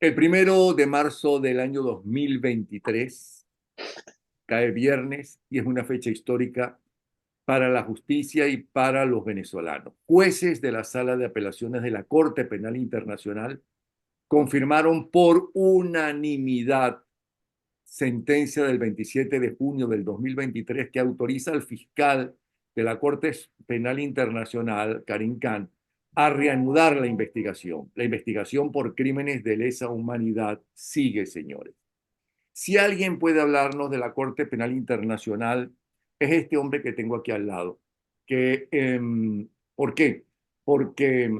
El 1 de marzo del año 2023 cae viernes y es una fecha histórica para la justicia y para los venezolanos. Jueces de la Sala de Apelaciones de la Corte Penal Internacional confirmaron por unanimidad sentencia del 27 de junio del 2023 que autoriza al fiscal de la Corte Penal Internacional, Karim Khan, a reanudar la investigación. La investigación por crímenes de lesa humanidad sigue, señores. Si alguien puede hablarnos de la Corte Penal Internacional, es este hombre que tengo aquí al lado. ¿Por qué? Porque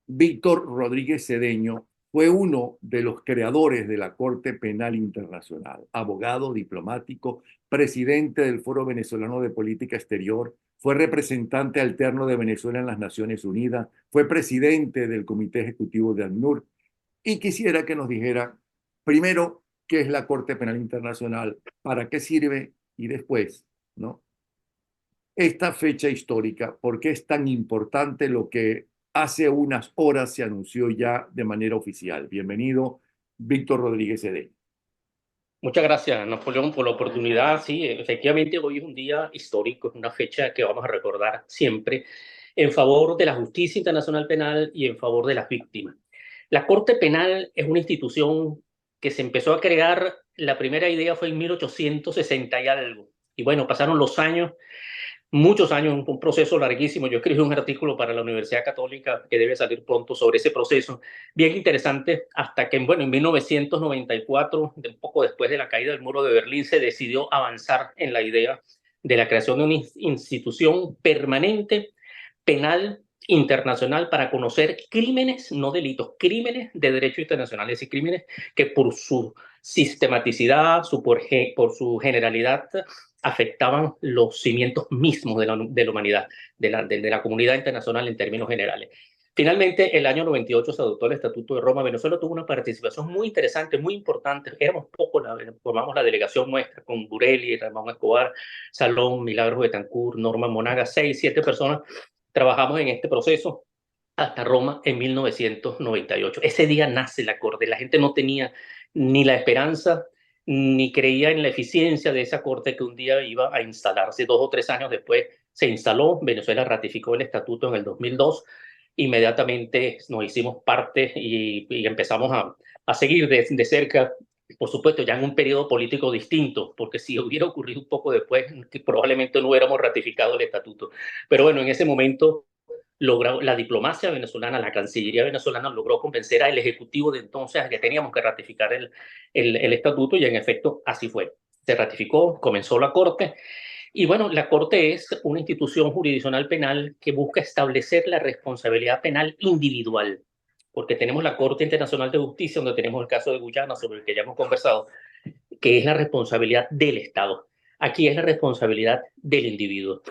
Víctor Rodríguez Cedeño fue uno de los creadores de la Corte Penal Internacional, abogado, diplomático, presidente del Foro Venezolano de Política Exterior, fue representante alterno de Venezuela en las Naciones Unidas, fue presidente del Comité Ejecutivo de ACNUR, y quisiera que nos dijera, primero, qué es la Corte Penal Internacional, para qué sirve y después, ¿no? Esta fecha histórica, por qué es tan importante lo que hace unas horas se anunció ya de manera oficial. Bienvenido, Víctor Rodríguez Cedeño. Muchas gracias, Napoleón, por la oportunidad. Sí, efectivamente, hoy es un día histórico, es una fecha que vamos a recordar siempre en favor de la justicia internacional penal y en favor de las víctimas. La Corte Penal es una institución que se empezó a crear, la primera idea fue en 1860 y algo. Y bueno, pasaron los años, muchos años, un proceso larguísimo. Yo escribí un artículo para la Universidad Católica que debe salir pronto sobre ese proceso, bien interesante, hasta que, bueno, en 1994, un poco después de la caída del muro de Berlín, se decidió avanzar en la idea de la creación de una institución permanente penal internacional para conocer crímenes, no delitos, crímenes de derecho internacional, es decir, crímenes que por su sistematicidad, por su generalidad, afectaban los cimientos mismos de la humanidad, de la comunidad internacional en términos generales. Finalmente, el año 98 se adoptó el Estatuto de Roma. Venezuela tuvo una participación muy interesante, muy importante. Éramos pocos, formamos la delegación nuestra con Bureli, Ramón Escobar, Salón, Milagros Betancourt, Norma Monaga, 6, 7 personas. Trabajamos en este proceso hasta Roma en 1998. Ese día nace la Corte. La gente no tenía ni la esperanza ni creía en la eficiencia de esa Corte que un día iba a instalarse. 2 o 3 años después se instaló. Venezuela ratificó el estatuto en el 2002. Inmediatamente nos hicimos parte y empezamos a seguir de cerca, por supuesto, ya en un periodo político distinto, porque si hubiera ocurrido un poco después, probablemente no hubiéramos ratificado el estatuto. Pero bueno, en ese momento logró, la diplomacia venezolana, la Cancillería venezolana logró convencer al Ejecutivo de entonces a que teníamos que ratificar el estatuto, y en efecto así fue. Se ratificó, comenzó la Corte, y bueno, la Corte es una institución jurisdiccional penal que busca establecer la responsabilidad penal individual, porque tenemos la Corte Internacional de Justicia, donde tenemos el caso de Guyana, sobre el que ya hemos conversado, que es la responsabilidad del Estado. Aquí es la responsabilidad del individuo.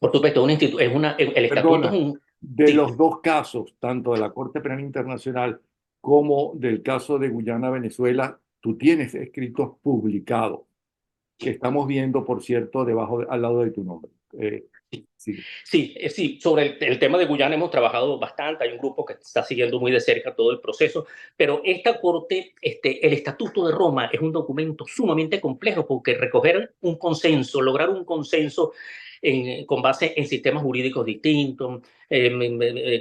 Por supuesto, el estatuto es Perdona, un... de Sí, los dos casos, tanto de la Corte Penal Internacional como del caso de Guyana, Venezuela, tú tienes escritos publicados, que estamos viendo, por cierto, al lado de tu nombre. Sí. sí, sobre el tema de Guyana hemos trabajado bastante, hay un grupo que está siguiendo muy de cerca todo el proceso, pero esta Corte, el Estatuto de Roma es un documento sumamente complejo porque recoger un consenso, lograr un consenso con base en sistemas jurídicos distintos,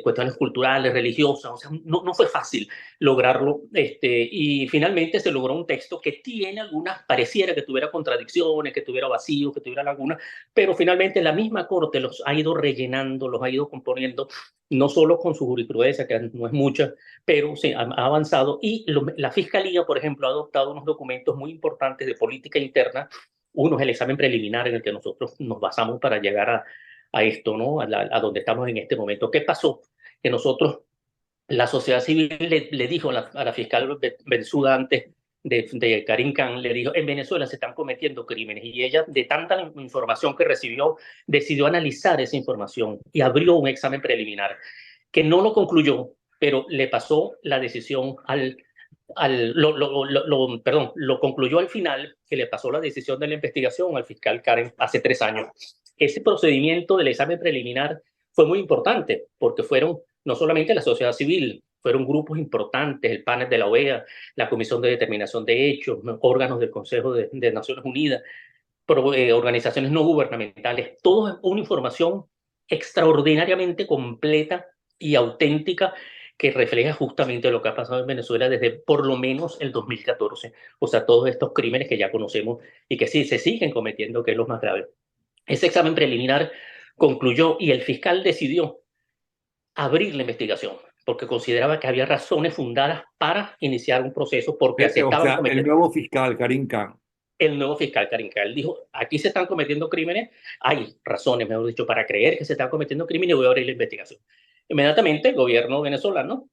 cuestiones culturales, religiosas, o sea, no fue fácil lograrlo, y finalmente se logró un texto que tiene algunas, pareciera que tuviera contradicciones, que tuviera vacíos, que tuviera lagunas, pero finalmente la misma Corte los ha ido rellenando, los ha ido componiendo, no solo con su jurisprudencia, que no es mucha, pero sí, ha avanzado. Y la Fiscalía, por ejemplo, ha adoptado unos documentos muy importantes de política interna. Uno es el examen preliminar en el que nosotros nos basamos para llegar a esto, ¿no? A donde estamos en este momento. ¿Qué pasó? Que nosotros, la sociedad civil le dijo a la fiscal Bensouda antes de Karim Khan, le dijo, en Venezuela se están cometiendo crímenes, y ella, de tanta información que recibió, decidió analizar esa información y abrió un examen preliminar que no lo concluyó, pero le pasó la decisión perdón, lo concluyó al final, que le pasó la decisión de la investigación al fiscal Karen hace 3 años. Ese procedimiento del examen preliminar fue muy importante porque fueron no solamente la sociedad civil, fueron grupos importantes, el panel de la OEA, la Comisión de Determinación de Hechos, órganos del Consejo de Naciones Unidas, organizaciones no gubernamentales, todo es una información extraordinariamente completa y auténtica que refleja justamente lo que ha pasado en Venezuela desde por lo menos el 2014. O sea, todos estos crímenes que ya conocemos y que sí se siguen cometiendo, que es lo más grave. Ese examen preliminar concluyó y el fiscal decidió abrir la investigación porque consideraba que había razones fundadas para iniciar un proceso porque se O estaban sea, el cometiendo. nuevo fiscal, Karim Khan. El nuevo fiscal Carincal dijo, aquí se están cometiendo crímenes, hay razones, mejor dicho, para creer que se están cometiendo crímenes y voy a abrir la investigación. Inmediatamente el gobierno venezolano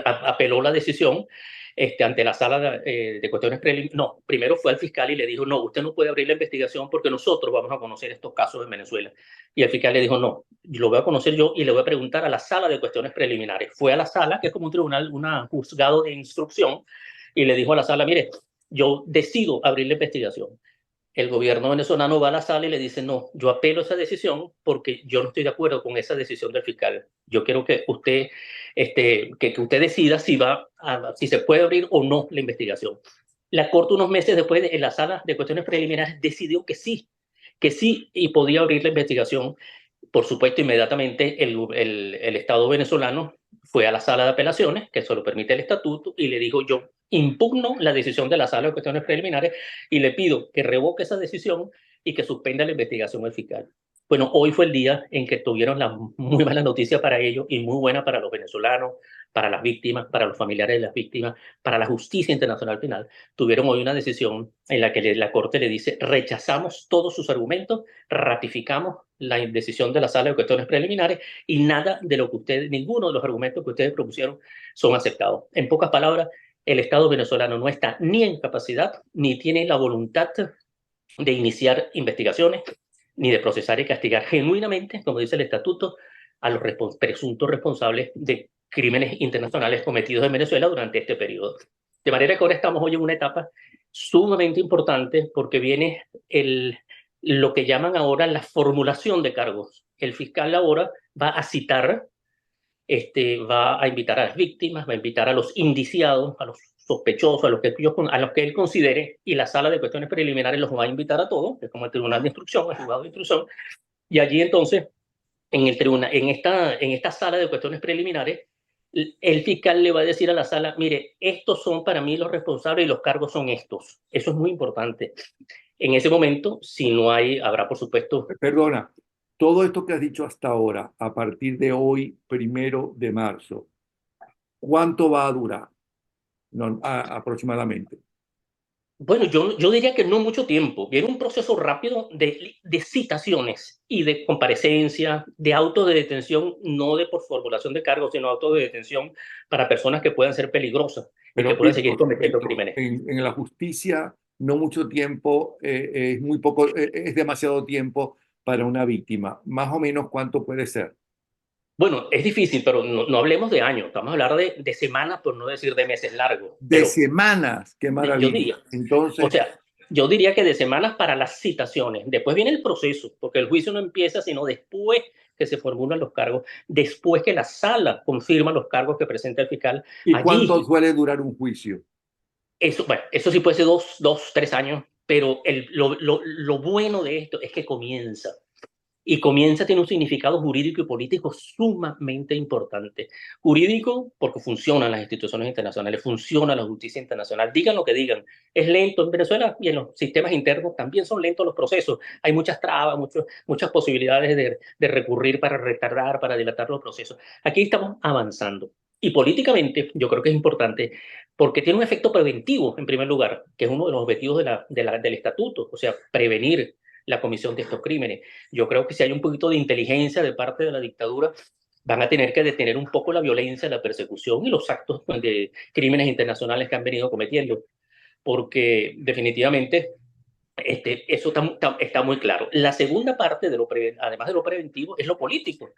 apeló la decisión ante la sala de cuestiones preliminares. No, primero fue al fiscal y le dijo, no, usted no puede abrir la investigación porque nosotros vamos a conocer estos casos en Venezuela. Y el fiscal le dijo, no, lo voy a conocer yo y le voy a preguntar a la sala de cuestiones preliminares. Fue a la sala, que es como un tribunal, un juzgado de instrucción, y le dijo a la sala, mire, yo decido abrir la investigación. El gobierno venezolano va a la sala y le dice, no, yo apelo esa decisión porque yo no estoy de acuerdo con esa decisión del fiscal. Yo quiero que usted, que usted decida si se puede abrir o no la investigación. La Corte unos meses después, en la sala de cuestiones preliminares, decidió que sí y podía abrir la investigación. Por supuesto, inmediatamente el Estado venezolano fue a la sala de apelaciones, que eso lo permite el estatuto, y le dijo, yo impugno la decisión de la sala de cuestiones preliminares y le pido que revoque esa decisión y que suspenda la investigación del fiscal. Bueno, hoy fue el día en que tuvieron la muy mala noticia para ellos y muy buena para los venezolanos, para las víctimas, para los familiares de las víctimas, para la justicia internacional penal. Tuvieron hoy una decisión en la que la Corte le dice, rechazamos todos sus argumentos, ratificamos la decisión de la sala de cuestiones preliminares y nada de lo que ustedes, ninguno de los argumentos que ustedes propusieron son aceptados. En pocas palabras, el Estado venezolano no está ni en capacidad ni tiene la voluntad de iniciar investigaciones ni de procesar y castigar genuinamente, como dice el estatuto, a los presuntos responsables de crímenes internacionales cometidos en Venezuela durante este periodo. De manera que ahora estamos hoy en una etapa sumamente importante porque viene lo que llaman ahora la formulación de cargos. El fiscal ahora va a citar, va a invitar a las víctimas, va a invitar a los indiciados, a los sospechosos, a los que él considere, y la sala de cuestiones preliminares los va a invitar a todos, que es como el tribunal de instrucción, el juzgado de instrucción, y allí entonces, en el tribunal, en esta sala de cuestiones preliminares, el fiscal le va a decir a la sala, mire, estos son para mí los responsables y los cargos son estos. Eso es muy importante. En ese momento, si no hay, habrá por supuesto. Perdona, todo esto que has dicho hasta ahora, a partir de hoy, 1 de marzo, ¿cuánto va a durar? No, aproximadamente. Bueno, yo diría que no mucho tiempo. Viene un proceso rápido de citaciones y de comparecencia, de auto de detención, no de por formulación de cargos, sino auto de detención para personas que puedan ser peligrosas y que Pero puedan seguir cometiendo Víctor, crímenes. en la justicia, no mucho tiempo, es muy poco, es demasiado tiempo para una víctima. Más o menos, ¿cuánto puede ser? Bueno, es difícil, pero no hablemos de años. Vamos a hablar de semanas, por no decir de meses largos. De Pero semanas, qué yo diría, maravilla. o Entonces, sea, yo diría que de semanas para las citaciones. Después viene el proceso, porque el juicio no empieza sino después que se formulan los cargos, después que la sala confirma los cargos que presenta el fiscal. ¿y cuánto Allí, suele durar un juicio? eso, bueno, eso sí puede ser 2, 3 años, pero lo bueno de esto es que comienza. Y comienza, tiene un significado jurídico y político sumamente importante. Jurídico, porque funcionan las instituciones internacionales, funciona la justicia internacional. Digan lo que digan, es lento en Venezuela y en los sistemas internos también son lentos los procesos. Hay muchas trabas, muchas posibilidades de recurrir para retardar, para dilatar los procesos. Aquí estamos avanzando. Y políticamente, yo creo que es importante porque tiene un efecto preventivo, en primer lugar, que es uno de los objetivos del estatuto, o sea, prevenir la comisión de estos crímenes. Yo creo que si hay un poquito de inteligencia de parte de la dictadura, van a tener que detener un poco la violencia, la persecución y los actos de crímenes internacionales que han venido cometiendo, porque definitivamente eso está muy claro. La segunda parte, además de lo preventivo, es lo político.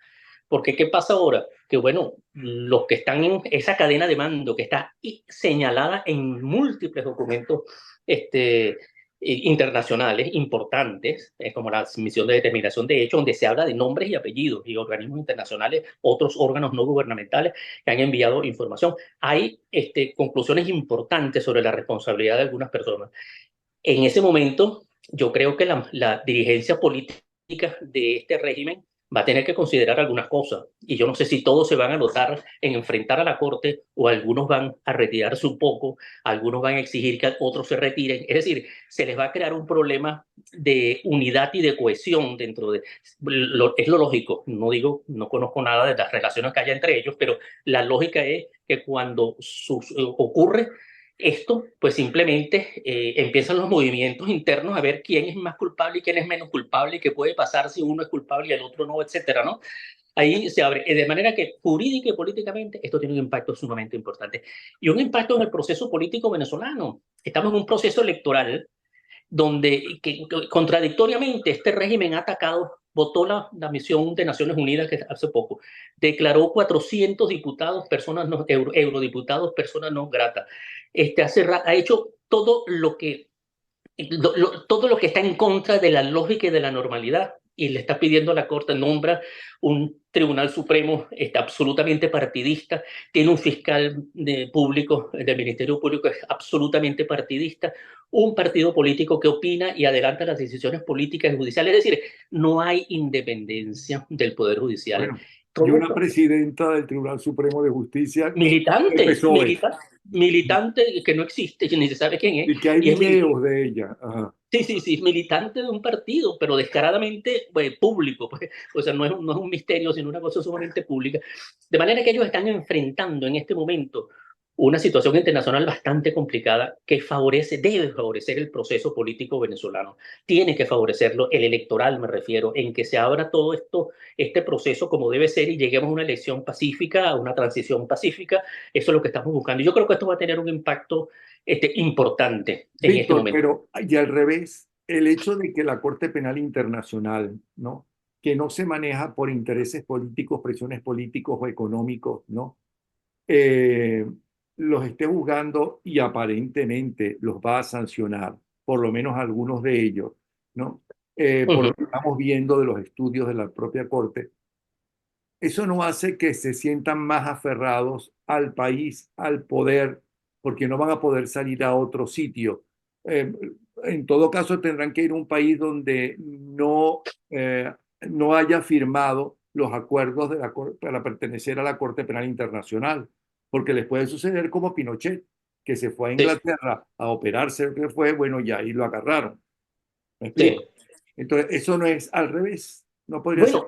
Porque ¿qué pasa ahora? Que bueno, los que están en esa cadena de mando que está señalada en múltiples documentos internacionales importantes, como la misión de determinación de hechos, donde se habla de nombres y apellidos y organismos internacionales, otros órganos no gubernamentales que han enviado información. Hay conclusiones importantes sobre la responsabilidad de algunas personas. En ese momento, yo creo que la dirigencia política de este régimen va a tener que considerar algunas cosas. Y yo no sé si todos se van a notar en enfrentar a la Corte o algunos van a retirarse un poco, algunos van a exigir que otros se retiren. Es decir, se les va a crear un problema de unidad y de cohesión dentro de... es lo lógico, no digo, no conozco nada de las relaciones que haya entre ellos, pero la lógica es que cuando ocurre esto, pues simplemente empiezan los movimientos internos a ver quién es más culpable y quién es menos culpable y qué puede pasar si uno es culpable y el otro no, etcétera, ¿no? Ahí se abre. De manera que jurídica y políticamente esto tiene un impacto sumamente importante. Y un impacto en el proceso político venezolano. Estamos en un proceso electoral donde contradictoriamente este régimen ha atacado, votó la misión de Naciones Unidas que hace poco, declaró 400 diputados, personas no, eurodiputados, personas no gratas. Ha hecho todo lo que todo lo que está en contra de la lógica y de la normalidad. Y le está pidiendo a la Corte, nombra un Tribunal Supremo absolutamente partidista, tiene un fiscal público, del Ministerio Público es absolutamente partidista, un partido político que opina y adelanta las decisiones políticas y judiciales. Es decir, no hay independencia del Poder Judicial. Bueno, y Todo una esto presidenta del Tribunal Supremo de Justicia del militante, PSOE, militante que no existe, que ni se sabe quién es, y que hay y es militante. videos de ella. Ajá. Sí, sí, sí, militante de un partido, pero descaradamente público, pues. O sea, no es un misterio, sino una cosa sumamente pública. De manera que ellos están enfrentando en este momento una situación internacional bastante complicada que debe favorecer el proceso político venezolano. Tiene que favorecerlo, el electoral me refiero, en que se abra todo esto, este proceso como debe ser y lleguemos a una elección pacífica, a una transición pacífica. Eso es lo que estamos buscando. Y yo creo que esto va a tener un impacto importante en este Víctor, momento. pero y al revés, el hecho de que la Corte Penal Internacional, ¿no? Que no se maneja por intereses políticos, presiones políticos o económicos, ¿no? Eh, los esté juzgando y aparentemente los va a sancionar, por lo menos algunos de ellos, ¿no? Por Ujú. lo que estamos viendo de los estudios de la propia Corte, eso no hace que se sientan más aferrados al país, al poder, porque no van a poder salir a otro sitio. Eh, en todo caso, tendrán que ir a un país donde no haya firmado los acuerdos de para pertenecer a la Corte Penal Internacional, porque les puede suceder como Pinochet, que se fue a Sí, Inglaterra a operarse, que fue, bueno, ya ahí lo agarraron. ¿Me sí. explico? Entonces, eso no es al revés, no podría ser.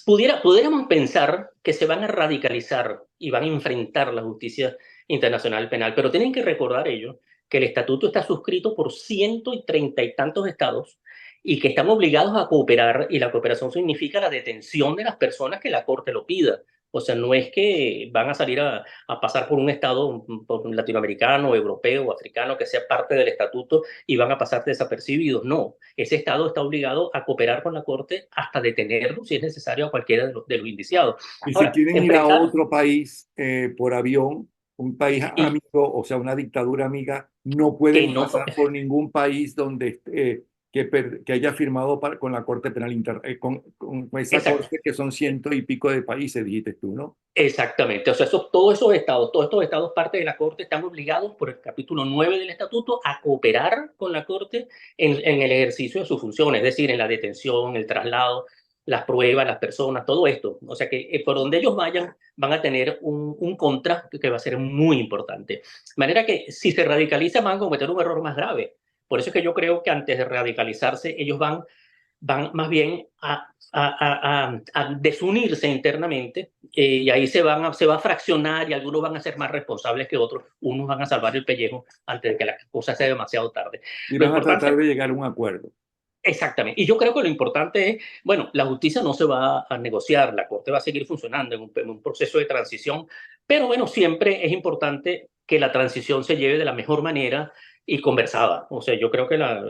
Bueno, pudiéramos pensar que se van a radicalizar y van a enfrentar la justicia internacional penal, pero tienen que recordar ellos que el estatuto está suscrito por 130 y tantos estados y que están obligados a cooperar, y la cooperación significa la detención de las personas que la Corte lo pida. O sea, no es que van a salir a pasar por un estado por un latinoamericano, europeo o africano que sea parte del estatuto y van a pasar desapercibidos. No, ese estado está obligado a cooperar con la Corte hasta detenerlo, si es necesario, a cualquiera de los indiciados. Y si Ahora, quieren ir a enfrentar otro país por avión, un país y amigo, o sea, una dictadura amiga, no que pueden no, pasar por ningún país donde que haya firmado con la Corte Penal con esa exacto, corte que son ciento y pico de países, dijiste tú, ¿no? exactamente. O sea, todos estos estados, parte de la Corte, están obligados por el capítulo 9 del estatuto a cooperar con la Corte en el ejercicio de sus funciones, es decir, en la detención, el traslado, las pruebas, las personas, todo esto. O sea que por donde ellos vayan van a tener un contra que va a ser muy importante. De manera que si se radicaliza van a cometer un error más grave. Por eso es que yo creo que antes de radicalizarse ellos van más bien a desunirse internamente, y ahí se va a fraccionar y algunos van a ser más responsables que otros, unos van a salvar el pellejo antes de que la cosa sea demasiado tarde. Y Lo van a importante, tratar de llegar a un acuerdo. exactamente, y yo creo que lo importante es, bueno, la justicia no se va a negociar, la Corte va a seguir funcionando en un proceso de transición, pero bueno, siempre es importante que la transición se lleve de la mejor manera y conversada. O sea, yo creo que la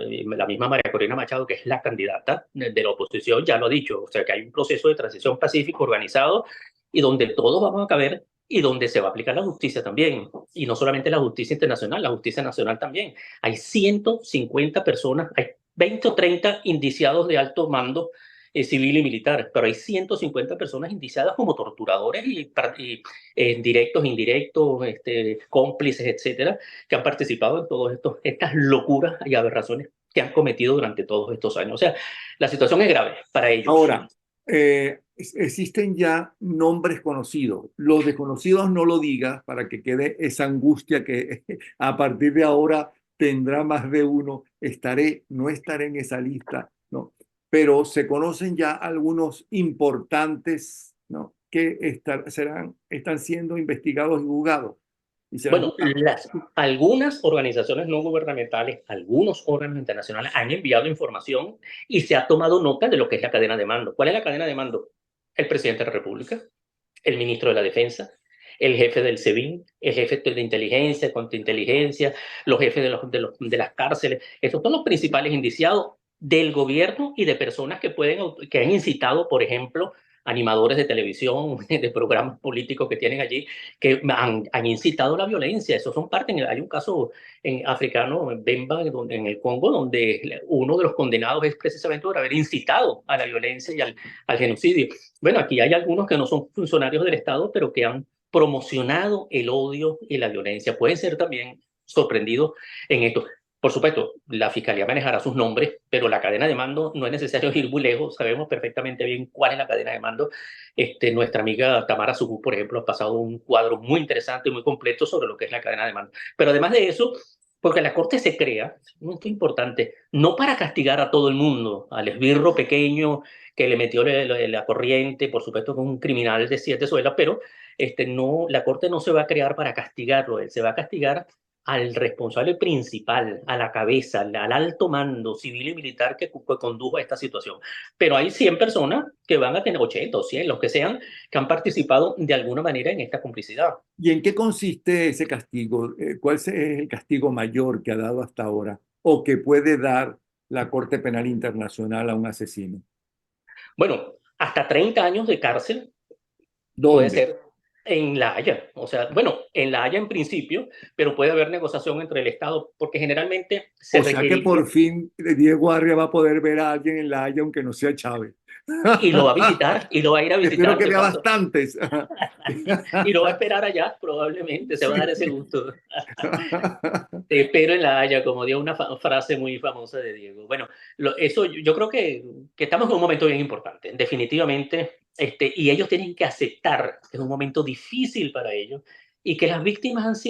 misma María Corina Machado, que es la candidata de la oposición, ya lo ha dicho. O sea, que hay un proceso de transición pacífico organizado y donde todos vamos a caber y donde se va a aplicar la justicia también. Y no solamente la justicia internacional, la justicia nacional también. Hay 150 personas, hay 20 o 30 indiciados de alto mando civil y militar, pero hay 150 personas indiciadas como torturadores y directos, indirectos, cómplices, etcétera, que han participado en todas estas locuras y aberraciones que han cometido durante todos estos años. O sea, la situación es grave para ellos. Ahora, existen ya nombres conocidos. Los desconocidos no lo digas para que quede esa angustia que a partir de ahora tendrá más de uno. Estaré, no estaré en esa lista, ¿no? Pero se conocen ya algunos importantes, ¿no? Que están siendo investigados y juzgados. Y serán Bueno, juzgados. algunas organizaciones no gubernamentales, algunos órganos internacionales han enviado información y se ha tomado nota de lo que es la cadena de mando. ¿Cuál es la cadena de mando? El presidente de la República, el ministro de la Defensa, el jefe del SEBIN, el jefe de inteligencia, contrainteligencia, los jefes de las cárceles. Esos son los principales indiciados del gobierno y de personas que han incitado, por ejemplo, animadores de televisión, de programas políticos que tienen allí, que han incitado la violencia. Esos son parte. Hay un caso en africano, en Bemba, en el Congo, donde uno de los condenados es precisamente por haber incitado a la violencia y al genocidio. Bueno, aquí hay algunos que no son funcionarios del Estado, pero que han promocionado el odio y la violencia. Pueden ser también sorprendidos en esto. Por supuesto, la fiscalía manejará sus nombres, pero la cadena de mando no es necesario ir muy lejos. Sabemos perfectamente bien cuál es la cadena de mando. Nuestra amiga Tamara Subú, por ejemplo, ha pasado un cuadro muy interesante y muy completo sobre lo que es la cadena de mando. Pero además de eso, porque la Corte se crea, esto es importante, no para castigar a todo el mundo, al esbirro pequeño que le metió la corriente, por supuesto con un criminal de 7 suelas, pero no, la Corte no se va a crear para castigarlo, él se va a castigar al responsable principal, a la cabeza, al alto mando civil y militar que condujo a esta situación. Pero hay 100 personas que van a tener 80 o 100, los que sean, que han participado de alguna manera en esta complicidad. ¿Y en qué consiste ese castigo? ¿Cuál es el castigo mayor que ha dado hasta ahora o que puede dar la Corte Penal Internacional a un asesino? Bueno, hasta 30 años de cárcel puede ¿Dónde? ser en La Haya. O sea, bueno, en La Haya en principio, pero puede haber negociación entre el Estado, porque generalmente se O sea que requeriría por fin Diego Arria va a poder ver a alguien en La Haya aunque no sea Chávez. y lo va a visitar y lo va a ir a Espero visitar que de vea paso. bastantes. Y lo va a esperar allá, probablemente, se va a dar ese Sí. gusto. Te espero en La Haya, como dio una frase muy famosa de Diego. Bueno, eso yo creo que estamos en un momento bien importante, definitivamente, y ellos tienen que aceptar que es un momento difícil para ellos y que las víctimas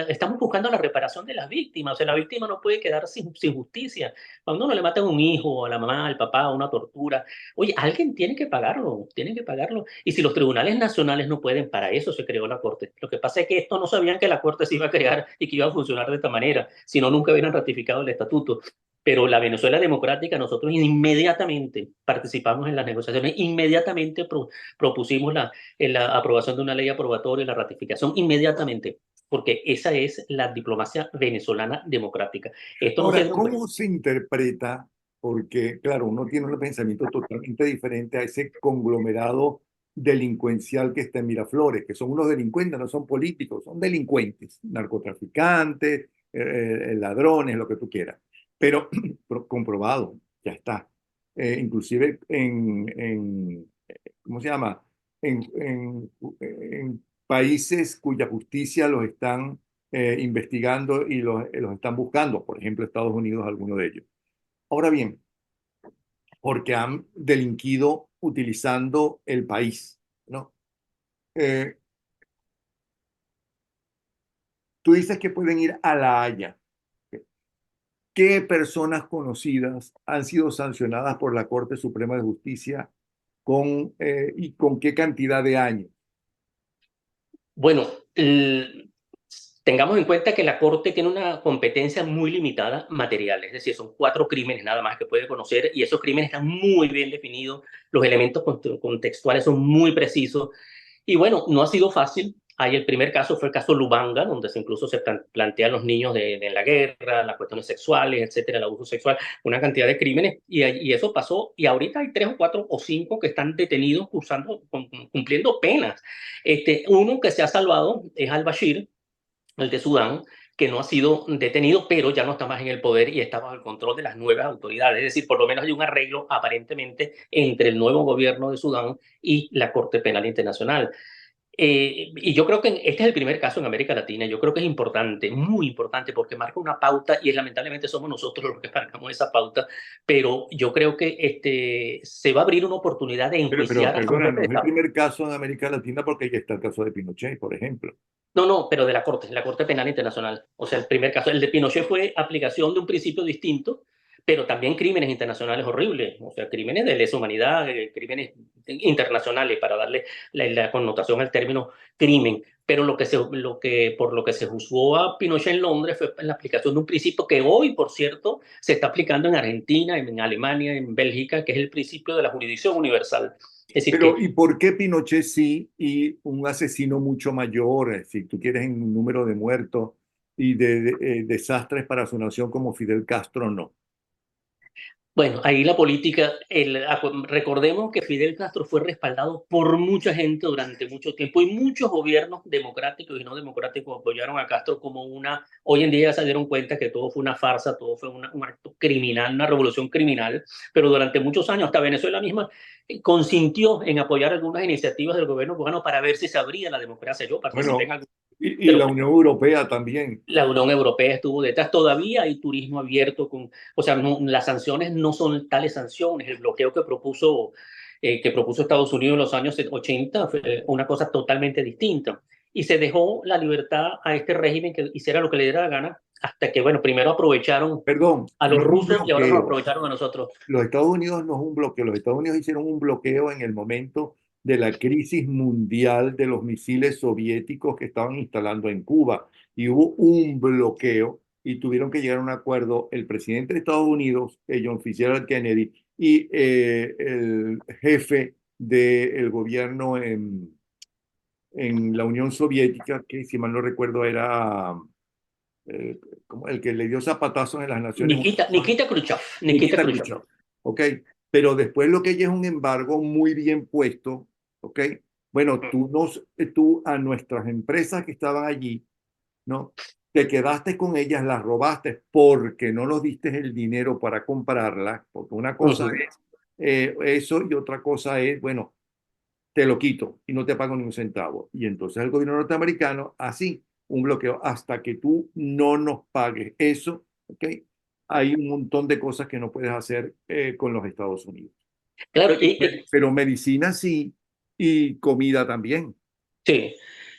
estamos buscando la reparación de las víctimas, o sea, la víctima no puede quedar sin justicia. Cuando uno le matan a un hijo, a la mamá, al papá, una tortura, oye, alguien tiene que pagarlo, tiene que pagarlo. Y si los tribunales nacionales no pueden, para eso se creó la Corte. Lo que pasa es que esto no sabían que la Corte se iba a crear y que iba a funcionar de esta manera, si no, nunca hubieran ratificado el estatuto. Pero la Venezuela democrática, nosotros inmediatamente participamos en las negociaciones, inmediatamente propusimos la aprobación de una ley aprobatoria y la ratificación inmediatamente, porque esa es la diplomacia venezolana democrática. Esto no se Ahora, rompe. ¿cómo se interpreta? Porque, claro, uno tiene un pensamiento totalmente diferente a ese conglomerado delincuencial que está en Miraflores, que son unos delincuentes, no son políticos, son delincuentes, narcotraficantes, ladrones, lo que tú quieras. Pero comprobado, ya está. Inclusive ¿cómo se llama? En países cuya justicia los están investigando y los están buscando, por ejemplo, Estados Unidos, alguno de ellos. Ahora bien, porque han delinquido utilizando el país, ¿no? Eh, Tú dices que pueden ir a La Haya. ¿Qué personas conocidas han sido sancionadas por la Corte Suprema de Justicia y con qué cantidad de años? Bueno, tengamos en cuenta que la Corte tiene una competencia muy limitada material, es decir, son 4 crímenes nada más que puede conocer y esos crímenes están muy bien definidos, los elementos contextuales son muy precisos y bueno, no ha sido fácil Hay el primer caso, fue el caso Lubanga, donde incluso se plantean los niños de la guerra, las cuestiones sexuales, etcétera, el abuso sexual, una cantidad de crímenes, y eso pasó, y ahorita hay 3 o 4 o 5 que están detenidos cumpliendo penas. Uno que se ha salvado es al-Bashir, el de Sudán, que no ha sido detenido, pero ya no está más en el poder y está bajo el control de las nuevas autoridades. Es decir, por lo menos hay un arreglo aparentemente entre el nuevo gobierno de Sudán y la Corte Penal Internacional. Y yo creo que este es el primer caso en América Latina. Yo creo que es importante, muy importante, porque marca una pauta y lamentablemente somos nosotros los que marcamos esa pauta. Pero yo creo que se va a abrir una oportunidad de Pero enjuiciar a un perdona, jefe no de es el Estado. primer caso en América Latina porque ya está el caso de Pinochet, por ejemplo. No, no, pero de la Corte Penal Internacional. O sea, el primer caso, el de Pinochet fue aplicación de un principio distinto, pero también crímenes internacionales horribles, o sea, crímenes de lesa humanidad, crímenes internacionales, para darle la connotación al término crimen. Pero por lo que se juzgó a Pinochet en Londres fue la aplicación de un principio que hoy, por cierto, se está aplicando en Argentina, en Alemania, en Bélgica, que es el principio de la jurisdicción universal. Es decir, Pero, que ¿y por qué Pinochet sí y un asesino mucho mayor, si tú quieres, en número de muertos y de desastres para su nación como Fidel Castro, no? bueno, ahí la política, recordemos que Fidel Castro fue respaldado por mucha gente durante mucho tiempo y muchos gobiernos democráticos y no democráticos apoyaron a Castro como hoy en día se dieron cuenta que todo fue una farsa, todo fue un acto criminal, una revolución criminal, pero durante muchos años, hasta Venezuela misma consintió en apoyar algunas iniciativas del gobierno cubano para ver si se abría la democracia. Yo participé en Bueno, algo y de la Unión Europea también. la Unión Europea estuvo detrás. Todavía hay turismo abierto o sea, las sanciones no son tales sanciones. El bloqueo que propuso Estados Unidos en los años 80 fue una cosa totalmente distinta. Y se dejó la libertad a este régimen que hiciera lo que le diera la gana, hasta que, bueno, primero aprovecharon Perdón, a no los es un rusos y ahora nos bloqueo. aprovecharon a nosotros. Los Estados Unidos no es un bloqueo. Los Estados Unidos hicieron un bloqueo en el momento de la crisis mundial de los misiles soviéticos que estaban instalando en Cuba. Y hubo un bloqueo y tuvieron que llegar a un acuerdo el presidente de Estados Unidos, John Fitzgerald Kennedy, y el jefe del gobierno en la Unión Soviética, que si mal no recuerdo era como el que le dio zapatazos en las Naciones Unidas. Nikita Khrushchev, Nikita Nikita Khrushchev. Khrushchev, ¿ok? Pero después lo que hay es un embargo muy bien puesto, ¿ok? Bueno, tú a nuestras empresas que estaban allí, ¿no? Te quedaste con ellas, las robaste porque no nos diste el dinero para comprarlas, porque una cosa Ujú. es eso y otra cosa es, bueno, te lo quito y no te pago ni un centavo. Y entonces el gobierno norteamericano, así, un bloqueo hasta que tú no nos pagues eso, ¿ok? Hay un montón de cosas que no puedes hacer con los Estados Unidos. Claro, Pero medicina sí y comida también. sí,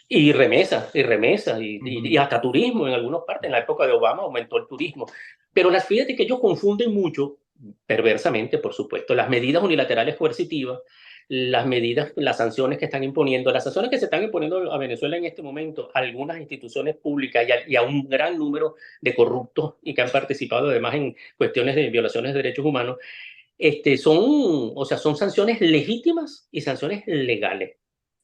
y remesa, y Ujú. hasta turismo en algunas partes. En la época de Obama aumentó el turismo. Pero fíjate que ellos confunden mucho, perversamente, por supuesto, las medidas unilaterales coercitivas, las sanciones que están imponiendo, las sanciones que se están imponiendo a Venezuela en este momento, a algunas instituciones públicas y a un gran número de corruptos y que han participado además en cuestiones de violaciones de derechos humanos, o sea, son sanciones legítimas y sanciones legales.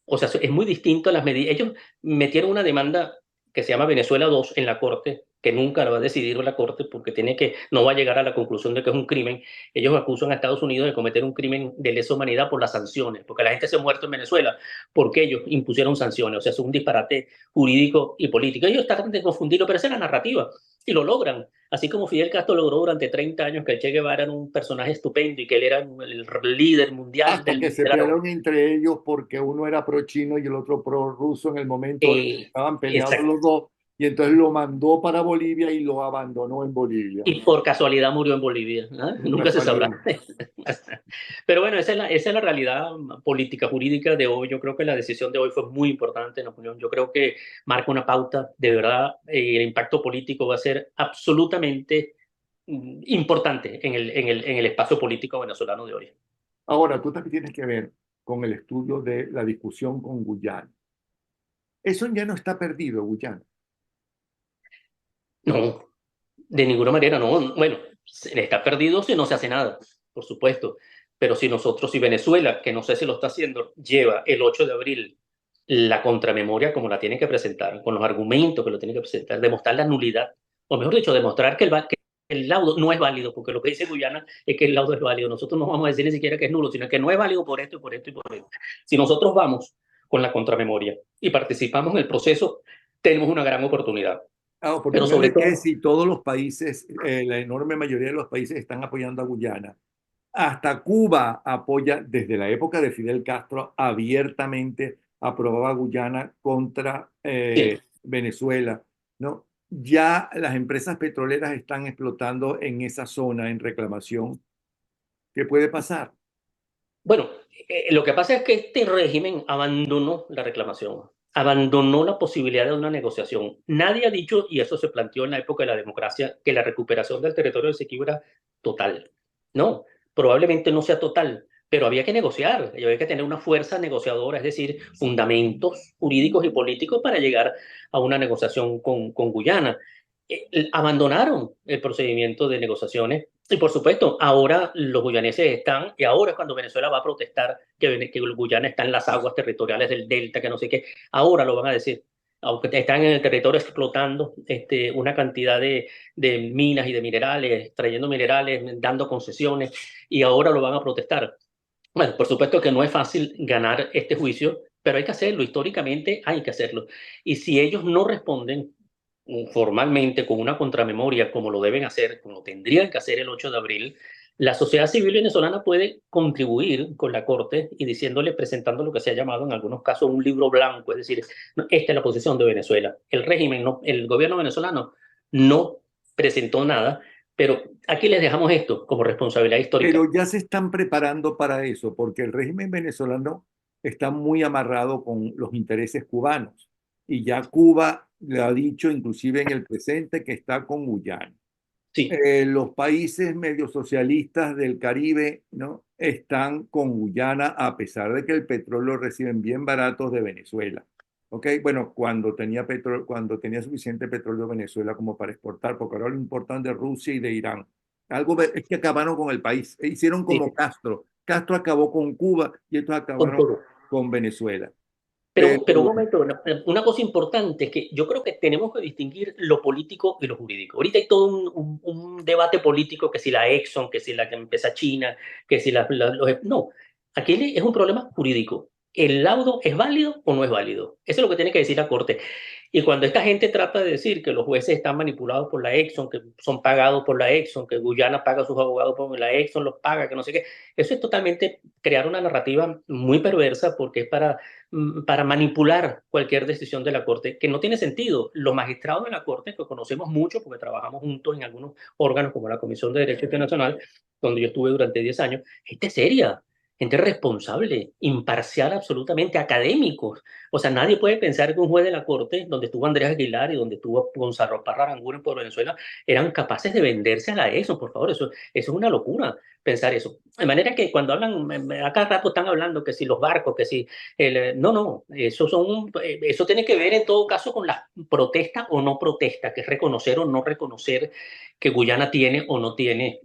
O sea, es muy distinto a las medidas. Ellos metieron una demanda que se llama Venezuela 2 en la Corte, que nunca la va a decidir la Corte porque no va a llegar a la conclusión de que es un crimen. Ellos acusan a Estados Unidos de cometer un crimen de lesa humanidad por las sanciones, porque la gente se ha muerto en Venezuela porque ellos impusieron sanciones. O sea, es un disparate jurídico y político. Ellos tratan de confundirlo, pero esa es la narrativa y lo logran. Así como Fidel Castro logró durante 30 años que el Che Guevara era un personaje estupendo y que él era el líder mundial Hasta del que se liderazgo. pelearon entre ellos porque uno era pro chino y el otro pro ruso en el momento en que estaban peleados Exacto. los dos, y entonces lo mandó para Bolivia y lo abandonó en Bolivia. Y por casualidad murió en Bolivia, ¿no? Por Nunca se sabrá. casualidad. Pero bueno, esa es la realidad política jurídica de hoy. Yo creo que la decisión de hoy fue muy importante, Napoleón. Yo creo que marca una pauta, de verdad, el impacto político va a ser absolutamente importante en el espacio político venezolano de hoy. Ahora, tú también tienes que ver con el estudio de la discusión con Guyana. Eso ya no está perdido, Guyana. No, de ninguna manera, no. Bueno, está perdido si no se hace nada, por supuesto. Pero si Venezuela, que no sé si lo está haciendo, lleva el 8 de abril la contramemoria como la tienen que presentar, con los argumentos que lo tienen que presentar, demostrar la nulidad, o mejor dicho, demostrar que el laudo no es válido, porque lo que dice Guyana es que el laudo es válido. Nosotros no vamos a decir ni siquiera que es nulo, sino que no es válido por esto y por esto y por esto. Si nosotros vamos con la contramemoria y participamos en el proceso, tenemos una gran oportunidad. La Pero oportunidad sobre de que todo, si todos los países, la enorme mayoría de los países están apoyando a Guyana, hasta Cuba apoya desde la época de Fidel Castro abiertamente aprobaba Guyana contra sí. Venezuela, ¿no? Ya las empresas petroleras están explotando en esa zona en reclamación. ¿Qué puede pasar? Bueno, lo que pasa es que este régimen abandonó la reclamación, abandonó la posibilidad de una negociación. Nadie ha dicho, y eso se planteó en la época de la democracia, que la recuperación del territorio de Esequibo era total. No, probablemente no sea total, pero había que negociar, y había que tener una fuerza negociadora, es decir, fundamentos jurídicos y políticos para llegar a una negociación con Guyana. Abandonaron el procedimiento de negociaciones y por supuesto, ahora los guyaneses están, y ahora es cuando Venezuela va a protestar que el Guyana está en las aguas territoriales del delta, que no sé qué, ahora lo van a decir, aunque están en el territorio explotando una cantidad de minas y de minerales, extrayendo minerales, dando concesiones, y ahora lo van a protestar. Bueno, por supuesto que no es fácil ganar este juicio, pero hay que hacerlo, históricamente hay que hacerlo. Y si ellos no responden formalmente con una contramemoria como lo deben hacer, como tendrían que hacer el 8 de abril, la sociedad civil venezolana puede contribuir con la Corte y diciéndole, presentando lo que se ha llamado en algunos casos un libro blanco, es decir, no, esta es la posición de Venezuela. El régimen, no, el gobierno venezolano no presentó nada, pero aquí les dejamos esto como responsabilidad histórica. Pero ya se están preparando para eso, porque el régimen venezolano está muy amarrado con los intereses cubanos. Y ya Cuba le ha dicho, inclusive en el presente, que está con Guyana. Sí, Los países medio socialistas del Caribe, ¿no? Están con Guyana a pesar de que el petróleo reciben bien baratos de Venezuela. ¿Ok? Bueno, cuando tenía suficiente petróleo Venezuela como para exportar, porque ahora lo importan de Rusia y de Irán. Es que acabaron con el país. Hicieron sí, como Castro. Castro acabó con Cuba y estos con acabaron todo. con Venezuela. Pero un Pero momento, una cosa importante es que yo creo que tenemos que distinguir lo político y lo jurídico. Ahorita hay todo un debate político, que si la Exxon, que si la que empieza China, que si No, aquí es un problema jurídico. ¿El laudo es válido o no es válido? Eso es lo que tiene que decir la Corte. Y cuando esta gente trata de decir que los jueces están manipulados por la Exxon, que son pagados por la Exxon, que Guyana paga a sus abogados por la Exxon, los paga, que no sé qué, eso es totalmente crear una narrativa muy perversa porque es para manipular cualquier decisión de la Corte, que no tiene sentido. Los magistrados de la Corte, que conocemos mucho porque trabajamos juntos en algunos órganos como la Comisión de Derecho Internacional, donde yo estuve durante 10 años, gente seria, gente responsable, imparcial absolutamente, académicos. O sea, nadie puede pensar que un juez de la Corte, donde estuvo Andrés Aguilar y donde estuvo Gonzalo Parra Aranguren por Venezuela, eran capaces de venderse a la ESO, por favor, eso es una locura pensar eso. De manera que cuando hablan, acá rato están hablando que si los barcos, que si no, no, eso tiene que ver en todo caso con la protesta o no protesta, que es reconocer o no reconocer que Guyana tiene o no tiene,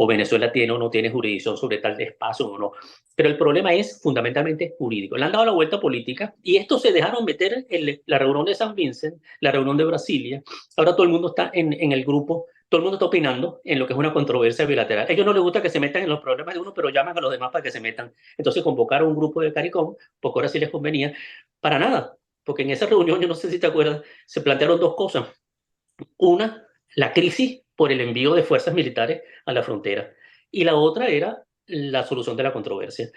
o Venezuela tiene o no tiene jurisdicción sobre tal espacio o no. Pero el problema es fundamentalmente jurídico. Le han dado la vuelta política y estos se dejaron meter en la reunión de San Vincent, la reunión de Brasilia. Ahora todo el mundo está en el grupo, todo el mundo está opinando en lo que es una controversia bilateral. A ellos no les gusta que se metan en los problemas de uno, pero llaman a los demás para que se metan. Entonces convocaron un grupo de CARICOM, porque ahora sí les convenía, para nada, porque en esa reunión, yo no sé si te acuerdas, se plantearon dos cosas. Una, la crisis por el envío de fuerzas militares a la frontera, y la otra era la solución de la controversia.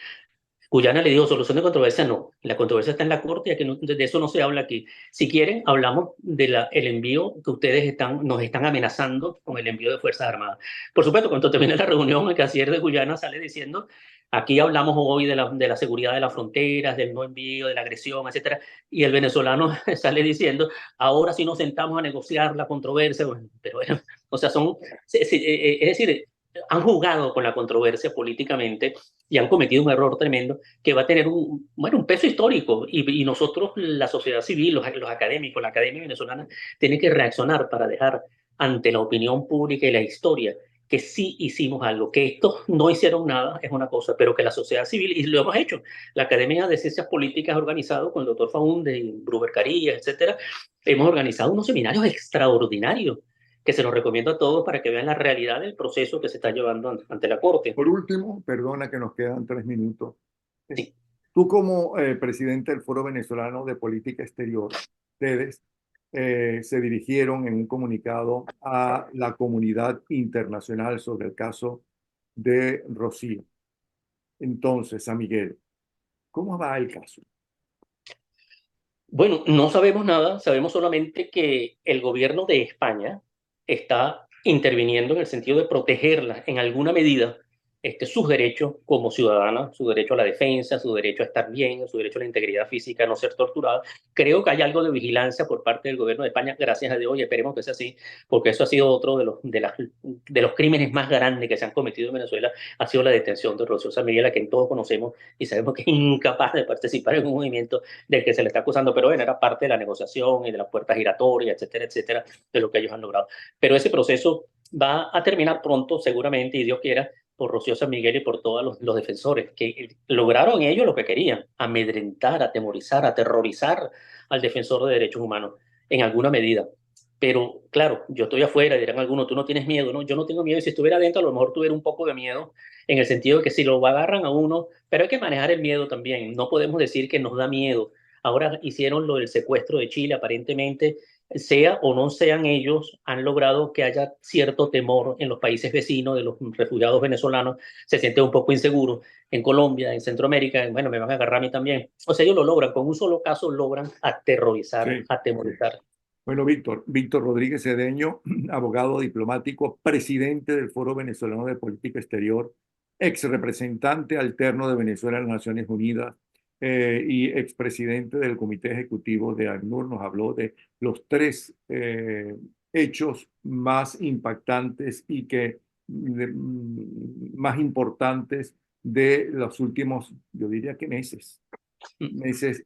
Guyana le dijo, solución de controversia no, la controversia está en la Corte y aquí de eso no se habla aquí. Si quieren, hablamos del el envío que ustedes nos están amenazando con el envío de Fuerzas Armadas. Por supuesto, cuando termina la reunión, el canciller de Guyana sale diciendo, aquí hablamos hoy de la seguridad de las fronteras, del no envío, de la agresión, etcétera, y el venezolano sale diciendo, ahora sí nos sentamos a negociar la controversia, bueno, pero bueno, o sea, es decir, han jugado con la controversia políticamente y han cometido un error tremendo que va a tener un peso histórico y nosotros, la sociedad civil, los académicos, la academia venezolana, tiene que reaccionar para dejar ante la opinión pública y la historia que sí hicimos algo, que estos no hicieron nada es una cosa, pero que la sociedad civil, y lo hemos hecho, la Academia de Ciencias Políticas ha organizado con el doctor Faunde y Bruber Carillas, etcétera, hemos organizado unos seminarios extraordinarios que se los recomiendo a todos para que vean la realidad del proceso que se está llevando ante la Corte. Por último, perdona que nos quedan 3 minutos. Sí. Tú como presidente del Foro Venezolano de Política Exterior, ustedes se dirigieron en un comunicado a la comunidad internacional sobre el caso de Rocío. Entonces, San Miguel, ¿cómo va el caso? Bueno, no sabemos nada, sabemos solamente que el gobierno de España está interviniendo en el sentido de protegerla en alguna medida, sus derechos como ciudadana, su derecho a la defensa, su derecho a estar bien, su derecho a la integridad física, a no ser torturada. Creo que hay algo de vigilancia por parte del gobierno de España, gracias a Dios, y esperemos que sea así, porque eso ha sido otro de los crímenes más grandes que se han cometido en Venezuela, ha sido la detención de Rocío San Miguel, a quien todos conocemos y sabemos que es incapaz de participar en un movimiento del que se le está acusando, pero bueno, era parte de la negociación y de las puertas giratorias, etcétera, etcétera, de lo que ellos han logrado. Pero ese proceso va a terminar pronto, seguramente, y Dios quiera, por Rocío San Miguel y por todos los defensores, que lograron ellos lo que querían, amedrentar, atemorizar, aterrorizar al defensor de derechos humanos, en alguna medida. Pero claro, yo estoy afuera, dirán algunos, tú no tienes miedo, ¿no? Yo no tengo miedo, y si estuviera adentro a lo mejor tuviera un poco de miedo, en el sentido de que si lo agarran a uno, pero hay que manejar el miedo también, no podemos decir que nos da miedo. Ahora hicieron lo del secuestro de Chile, aparentemente, sea o no sean ellos, han logrado que haya cierto temor en los países vecinos de los refugiados venezolanos, se sienten un poco inseguros en Colombia, en Centroamérica, bueno, me van a agarrar a mí también. O sea, ellos lo logran, con un solo caso logran aterrorizar, Sí, sí. atemorizar. Bueno, Víctor Rodríguez Cedeño, abogado diplomático, presidente del Foro Venezolano de Política Exterior, ex representante alterno de Venezuela en las Naciones Unidas y expresidente del Comité Ejecutivo de ACNUR, nos habló de los 3 hechos más impactantes y más importantes de los últimos, yo diría que meses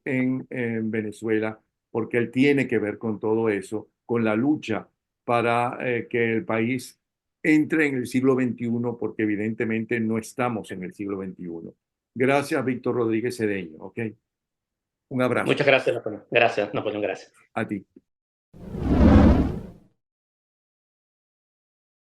en Venezuela, porque él tiene que ver con todo eso, con la lucha para que el país entre en el siglo XXI, porque evidentemente no estamos en el siglo XXI. Gracias, Víctor Rodríguez Cedeño. ¿Ok? Un abrazo Muchas gracias, Napoleón. Gracias, Napoleón, gracias. a ti.